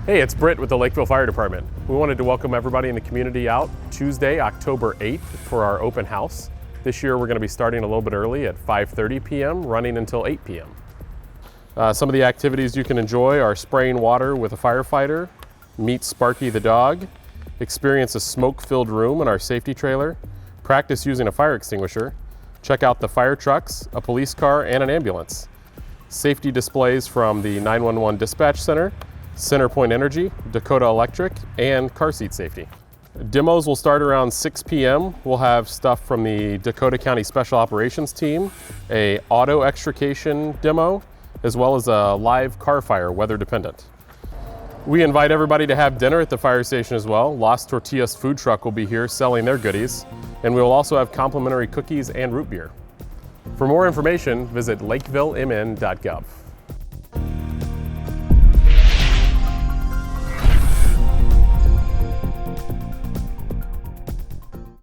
Hey, it's Britt with the Lakeville Fire Department. We wanted to welcome everybody in the community out Tuesday, October 8th for our open house. This year we're going to be starting a little bit early at 5:30 p.m., running until 8 p.m. Some of the activities you can enjoy are spraying water with a firefighter, meet Sparky the dog, experience a smoke-filled room in our safety trailer, practice using a fire extinguisher, check out the fire trucks, a police car, and an ambulance. Safety displays from the 911 Dispatch Center, CenterPoint Energy, Dakota Electric, and car seat safety. Demos will start around 6 p.m. We'll have stuff from the Dakota County Special Operations Team, a auto extrication demo, as well as a live car fire, weather dependent. We invite everybody to have dinner at the fire station as well. Las Tortillas food truck will be here selling their goodies, and we will also have complimentary cookies and root beer. For more information, visit lakevillemn.gov.